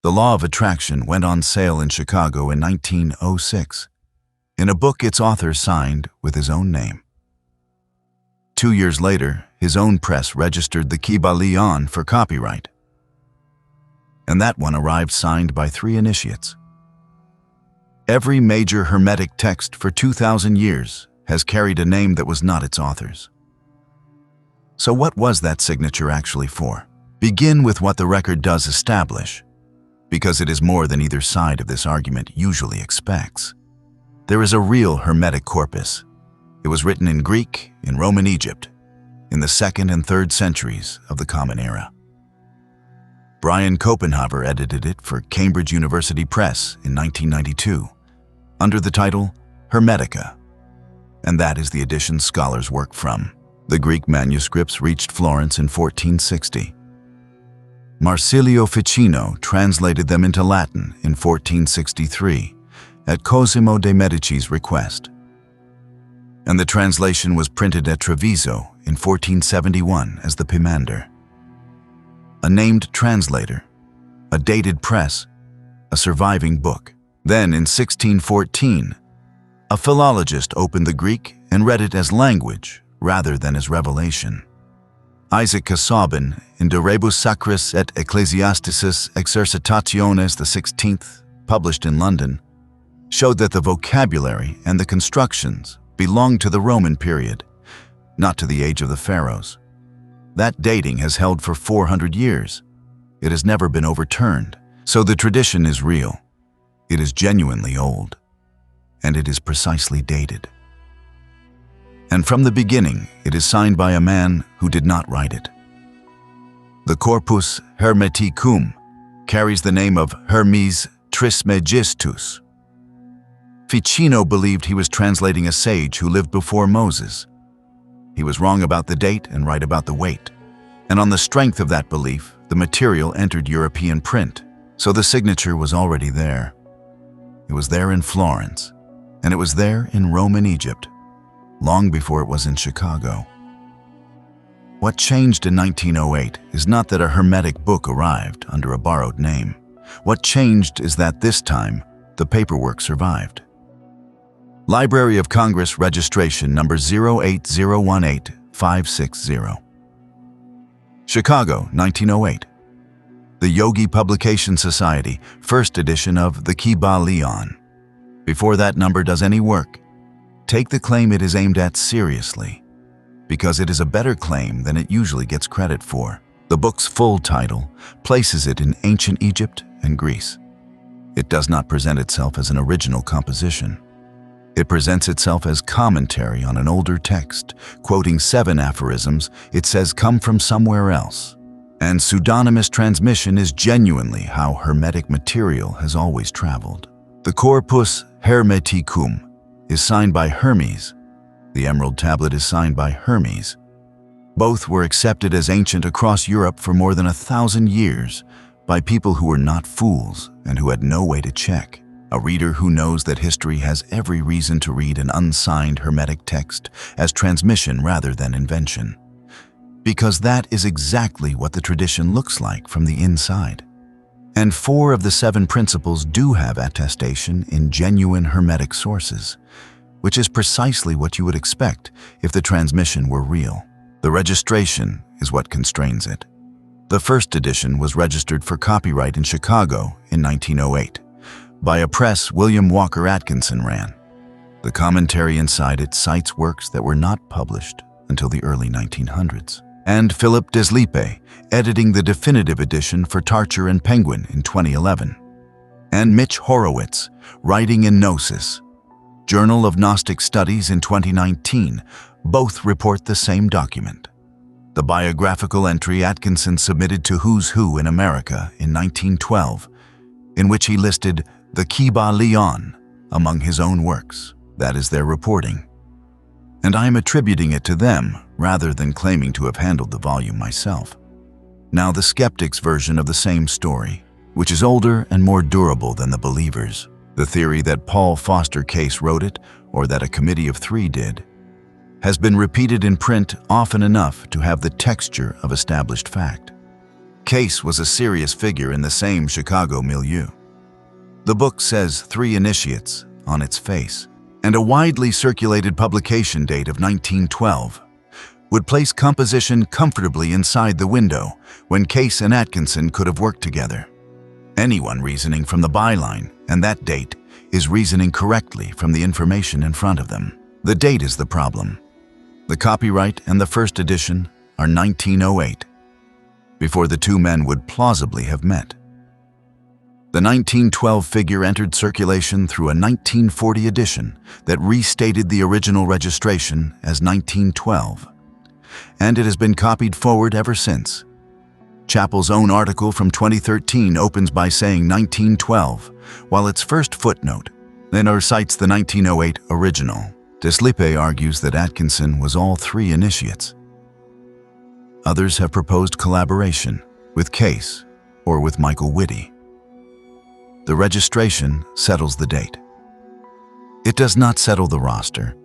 The Law of Attraction went on sale in Chicago in 1906, in a book its author signed with his own name. 2 years later, his own press registered the Kybalion for copyright, and that one arrived signed by 3 initiates. Every major Hermetic text for 2,000 years has carried a name that was not its author's. So what was that signature actually for? Begin with what the record does establish, because it is more than either side of this argument usually expects. There is a real Hermetic corpus. It was written in Greek in Roman Egypt in the 2nd and 3rd centuries of the Common Era. Brian Copenhaver edited it for Cambridge University Press in 1992 under the title Hermetica, and that is the edition scholars work from. The Greek manuscripts reached Florence in 1460. Marsilio Ficino translated them into Latin in 1463 at Cosimo de' Medici's request, and the translation was printed at Treviso in 1471 as the Pimander. A named translator, a dated press, a surviving book. Then in 1614, a philologist opened the Greek and read it as language rather than as revelation. Isaac Casaubon, in De rebus sacris et ecclesiasticis exercitationes the 16th, published in London, showed that the vocabulary and the constructions belonged to the Roman period, not to the age of the pharaohs. That dating has held for 400 years. It has never been overturned, so the tradition is real. It is genuinely old, and it is precisely dated. And from the beginning, it is signed by a man who did not write it. The Corpus Hermeticum carries the name of Hermes Trismegistus. Ficino believed he was translating a sage who lived before Moses. He was wrong about the date and right about the weight. And on the strength of that belief, the material entered European print, so the signature was already there. It was there in Florence, and it was there in Roman Egypt, long before it was in Chicago. What changed in 1908 is not that a Hermetic book arrived under a borrowed name. What changed is that this time, the paperwork survived. Library of Congress registration number 08018-560. Chicago, 1908. The Yogi Publication Society, first edition of the Kybalion. Before that number does any work, take the claim it is aimed at seriously, because it is a better claim than it usually gets credit for. The book's full title places it in ancient Egypt and Greece. It does not present itself as an original composition. It presents itself as commentary on an older text, quoting 7 aphorisms it says come from somewhere else. And pseudonymous transmission is genuinely how Hermetic material has always traveled. The Corpus Hermeticum is signed by Hermes. The Emerald Tablet is signed by Hermes. Both were accepted as ancient across Europe for more than 1,000 years by people who were not fools and who had no way to check. A reader who knows that history has every reason to read an unsigned Hermetic text as transmission rather than invention, because that is exactly what the tradition looks like from the inside. And 4 of the 7 principles do have attestation in genuine Hermetic sources, which is precisely what you would expect if the transmission were real. The registration is what constrains it. The first edition was registered for copyright in Chicago in 1908 by a press William Walker Atkinson ran. The commentary inside it cites works that were not published until the early 1900s. And Philip Deslippe editing the definitive edition for Tarcher and Penguin in 2011. And Mitch Horowitz writing in Gnosis, Journal of Gnostic Studies in 2019, both report the same document. The biographical entry Atkinson submitted to Who's Who in America in 1912, in which he listed the Kybalion among his own works. That is their reporting. And I am attributing it to them rather than claiming to have handled the volume myself. Now the skeptics' version of the same story, which is older and more durable than the believers', the theory that Paul Foster Case wrote it or that a committee of 3 did, has been repeated in print often enough to have the texture of established fact. Case was a serious figure in the same Chicago milieu. The book says 3 initiates on its face, and a widely circulated publication date of 1912 would place composition comfortably inside the window when Case and Atkinson could have worked together. Anyone reasoning from the byline and that date is reasoning correctly from the information in front of them. The date is the problem. The copyright and the first edition are 1908, before the two men would plausibly have met. The 1912 figure entered circulation through a 1940 edition that restated the original registration as 1912, and it has been copied forward ever since. Chappell's own article from 2013 opens by saying 1912, while its first footnote then cites the 1908 original. Deslippe argues that Atkinson was all 3 initiates. Others have proposed collaboration with Case or with Michael Whitty. The registration settles the date. It does not settle the roster,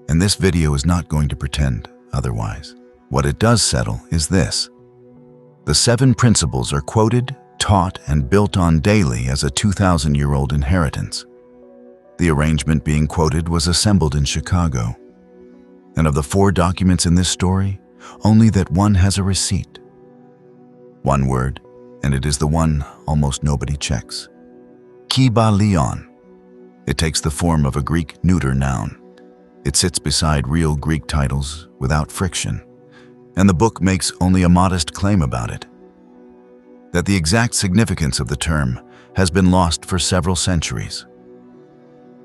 and this video is not going to pretend otherwise. What it does settle is this: the 7 principles are quoted, taught, and built on daily as a 2,000-year-old inheritance. The arrangement being quoted was assembled in Chicago, and of the 4 documents in this story, only that one has a receipt. One word, and it is the one almost nobody checks. Kybalion. It takes the form of a Greek neuter noun. It sits beside real Greek titles without friction, and the book makes only a modest claim about it: that the exact significance of the term has been lost for several centuries.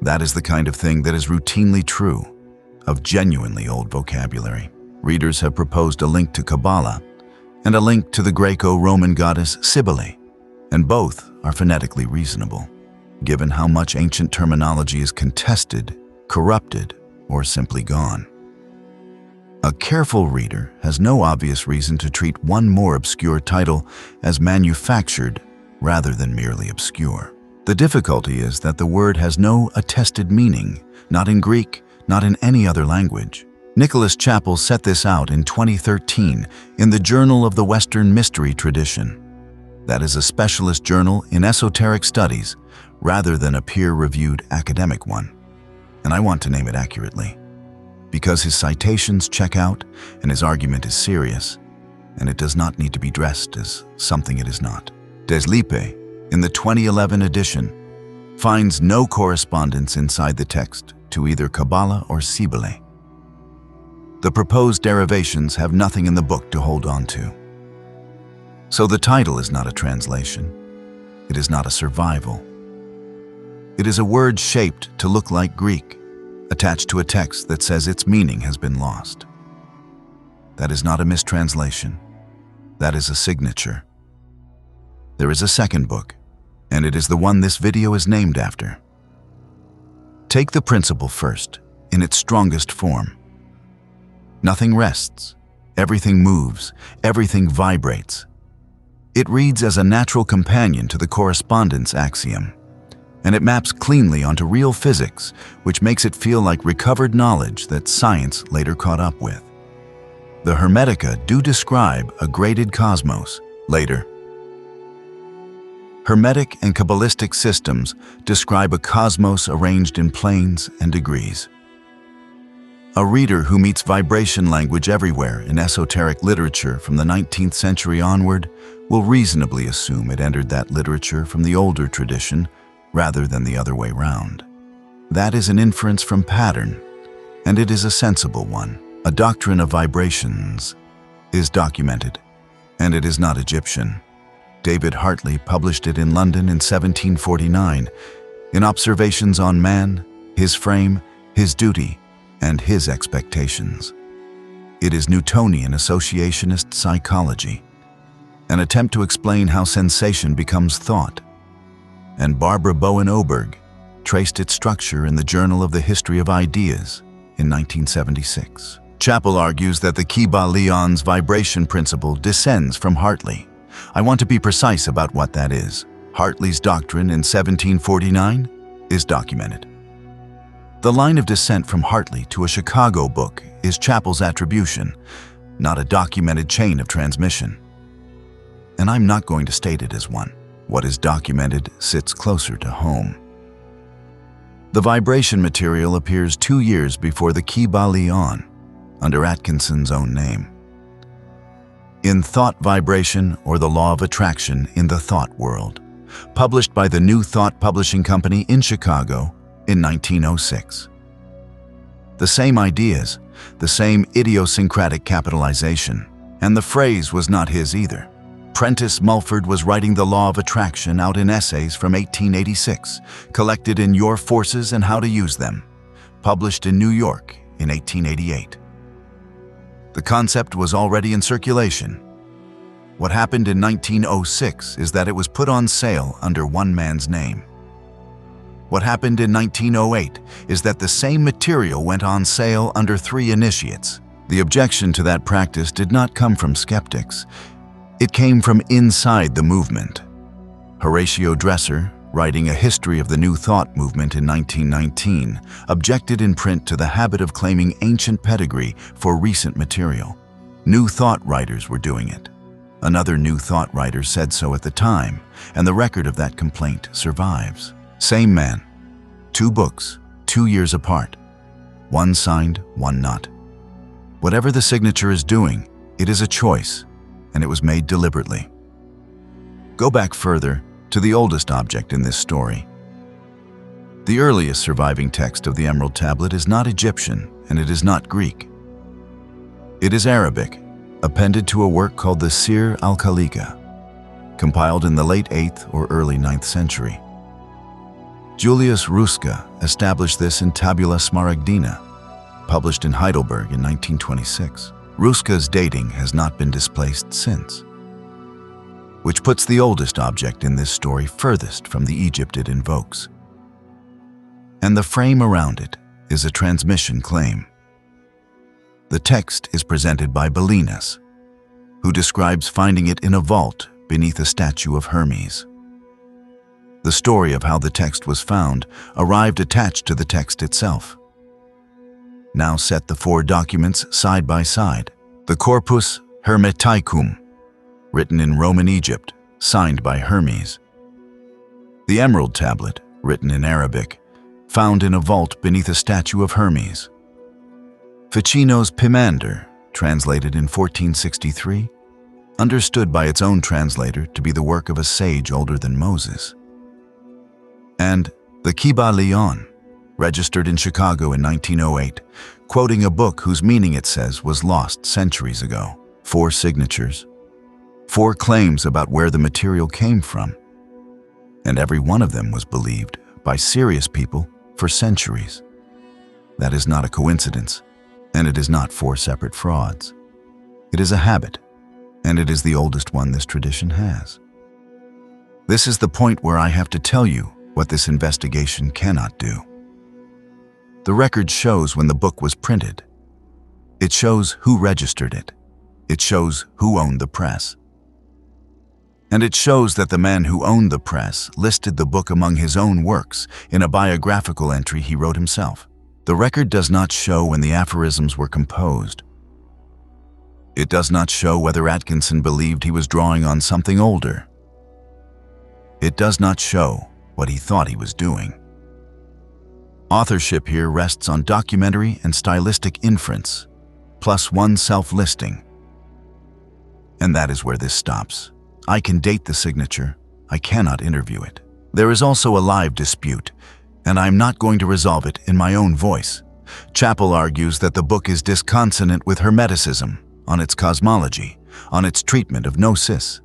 That is the kind of thing that is routinely true of genuinely old vocabulary. Readers have proposed a link to Kabbalah and a link to the Greco-Roman goddess Cybele, and both are phonetically reasonable, given how much ancient terminology is contested, corrupted, or simply gone. A careful reader has no obvious reason to treat one more obscure title as manufactured rather than merely obscure. The difficulty is that the word has no attested meaning, not in Greek, not in any other language. Nicholas Chappell set this out in 2013 in the Journal of the Western Mystery Tradition. That is a specialist journal in esoteric studies rather than a peer-reviewed academic one. And I want to name it accurately, because his citations check out and his argument is serious, and it does not need to be dressed as something it is not. Deslippe, in the 2011 edition, finds no correspondence inside the text to either Kabbalah or Cybele. The proposed derivations have nothing in the book to hold on to. So the title is not a translation. It is not a survival. It is a word shaped to look like Greek, attached to a text that says its meaning has been lost. That is not a mistranslation. That is a signature. There is a second book, and it is the one this video is named after. Take the principle first, in its strongest form. Nothing rests, everything moves, everything vibrates. It reads as a natural companion to the correspondence axiom, and it maps cleanly onto real physics, which makes it feel like recovered knowledge that science later caught up with. The Hermetica do describe a graded cosmos later. Hermetic and Kabbalistic systems describe a cosmos arranged in planes and degrees. A reader who meets vibration language everywhere in esoteric literature from the 19th century onward will reasonably assume it entered that literature from the older tradition rather than the other way round. That is an inference from pattern, and it is a sensible one. A doctrine of vibrations is documented, and it is not Egyptian. David Hartley published it in London in 1749 in Observations on Man, His Frame, His Duty, and His Expectations. It is Newtonian associationist psychology, an attempt to explain how sensation becomes thought, and Barbara Bowen Oberg traced its structure in the Journal of the History of Ideas in 1976. Chappell argues that the Kybalion's vibration principle descends from Hartley. I want to be precise about what that is. Hartley's doctrine in 1749 is documented. The line of descent from Hartley to a Chicago book is Chappell's attribution, not a documented chain of transmission. and I'm not going to state it as one. What is documented sits closer to home. The vibration material appears 2 years before the Kybalion, under Atkinson's own name. In Thought Vibration, or the Law of Attraction in the Thought World, published by the New Thought Publishing Company in Chicago in 1906. The same ideas, the same idiosyncratic capitalization, and the phrase was not his either. Prentice Mulford was writing The Law of Attraction out in essays from 1886, collected in Your Forces and How to Use Them, published in New York in 1888. The concept was already in circulation. What happened in 1906 is that it was put on sale under one man's name. What happened in 1908 is that the same material went on sale under 3 initiates. The objection to that practice did not come from skeptics. It came from inside the movement. Horatio Dresser, writing A History of the New Thought movement in 1919, objected in print to the habit of claiming ancient pedigree for recent material. New Thought writers were doing it. Another New Thought writer said so at the time, and the record of that complaint survives. Same man, 2 books, 2 years apart. One signed, one not. Whatever the signature is doing, it is a choice, and it was made deliberately. Go back further to the oldest object in this story. The earliest surviving text of the Emerald Tablet is not Egyptian, and it is not Greek. It is Arabic, appended to a work called the Sir al-Khaliqa, compiled in the late 8th or early 9th century. Julius Ruska established this in Tabula Smaragdina, published in Heidelberg in 1926. Ruska's dating has not been displaced since, which puts the oldest object in this story furthest from the Egypt it invokes. And the frame around it is a transmission claim. The text is presented by Belinus, who describes finding it in a vault beneath a statue of Hermes. The story of how the text was found arrived attached to the text itself. Now set the 4 documents side by side. The Corpus Hermeticum, written in Roman Egypt, signed by Hermes. The Emerald Tablet, written in Arabic, found in a vault beneath a statue of Hermes. Ficino's Pimander, translated in 1463, understood by its own translator to be the work of a sage older than Moses. And the Kybalion, registered in Chicago in 1908, quoting a book whose meaning it says was lost centuries ago. 4 signatures, 4 claims about where the material came from, and every one of them was believed by serious people for centuries. That is not a coincidence, and it is not 4 separate frauds. It is a habit, and it is the oldest one this tradition has. This is the point where I have to tell you what this investigation cannot do. The record shows when the book was printed. It shows who registered it. It shows who owned the press. And it shows that the man who owned the press listed the book among his own works in a biographical entry he wrote himself. The record does not show when the aphorisms were composed. It does not show whether Atkinson believed he was drawing on something older. It does not show what he thought he was doing. Authorship here rests on documentary and stylistic inference, plus one self-listing. And that is where this stops. I can date the signature, I cannot interview it. There is also a live dispute, and I am not going to resolve it in my own voice. Chappell argues that the book is disconsonant with Hermeticism, on its cosmology, on its treatment of Gnosis,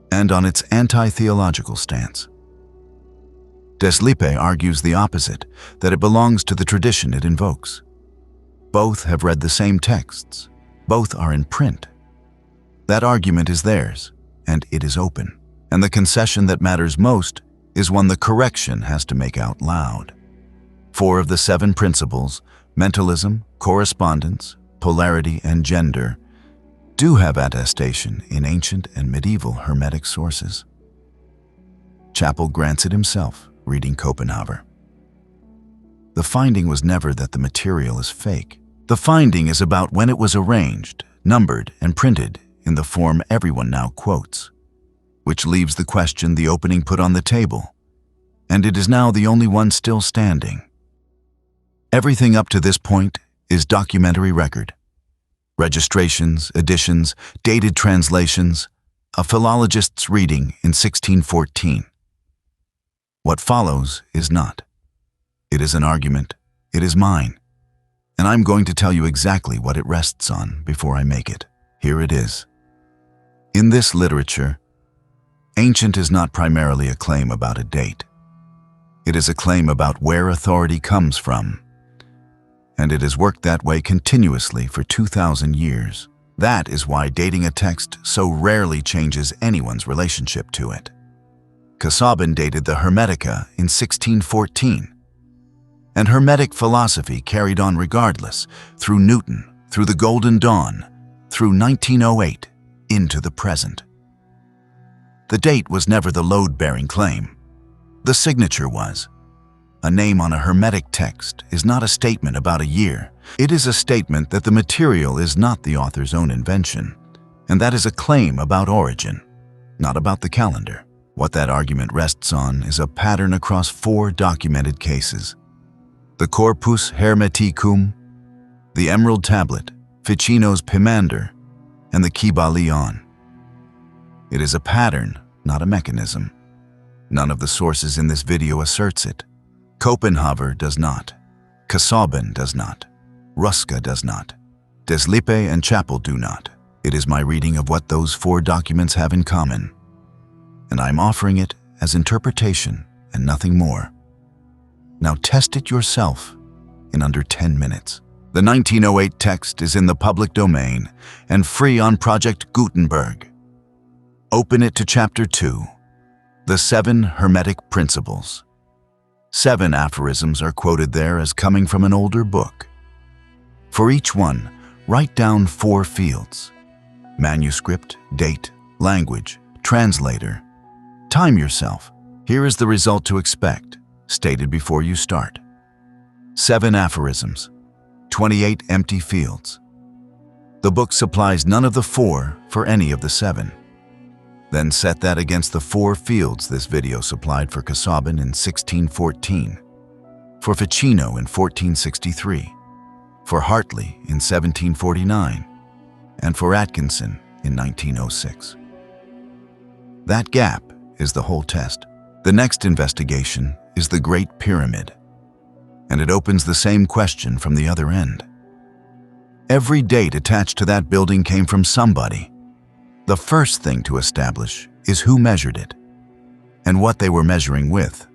and on its anti-theological stance. Deslippe argues the opposite, that it belongs to the tradition it invokes. Both have read the same texts. Both are in print. That argument is theirs, and it is open. And the concession that matters most is one the correction has to make out loud. 4 of the 7 principles, mentalism, correspondence, polarity, and gender, do have attestation in ancient and medieval Hermetic sources. Chappell grants it himself, reading Copenhaver. The finding was never that the material is fake. The finding is about when it was arranged, numbered, and printed in the form everyone now quotes, which leaves the question the opening put on the table, and it is now the only one still standing. Everything up to this point is documentary record. Registrations, editions, dated translations, a philologist's reading in 1614. What follows is not. It is an argument. It is mine. And I'm going to tell you exactly what it rests on before I make it. Here it is. In this literature, ancient is not primarily a claim about a date. It is a claim about where authority comes from, and it has worked that way continuously for 2,000 years. That is why dating a text so rarely changes anyone's relationship to it. Casaubon dated the Hermetica in 1614, and Hermetic philosophy carried on regardless, through Newton, through the Golden Dawn, through 1908, into the present. The date was never the load-bearing claim. The signature was. A name on a Hermetic text is not a statement about a year. It is a statement that the material is not the author's own invention, and that is a claim about origin, not about the calendar. What that argument rests on is a pattern across 4 documented cases: the Corpus Hermeticum, the Emerald Tablet, Ficino's Pimander, and the Kybalion. It is a pattern, not a mechanism. None of the sources in this video asserts it. Copenhaver does not. Casaubon does not. Ruska does not. Deslippe and Chapel do not. It is my reading of what those 4 documents have in common, and I'm offering it as interpretation and nothing more. Now test it yourself in under 10 minutes. The 1908 text is in the public domain and free on Project Gutenberg. Open it to Chapter 2, The 7 Hermetic Principles. 7 aphorisms are quoted there as coming from an older book. For each one, write down 4 fields: manuscript, date, language, translator. Time yourself. Here is the result to expect, stated before you start. 7 aphorisms, 28 empty fields. The book supplies none of the 4 for any of the 7. Then set that against the 4 fields this video supplied for Casaubon in 1614, for Ficino in 1463, for Hartley in 1749, and for Atkinson in 1906. That gap is the whole test. The next investigation is the Great Pyramid, and it opens the same question from the other end. Every date attached to that building came from somebody. The first thing to establish is who measured it, and what they were measuring with.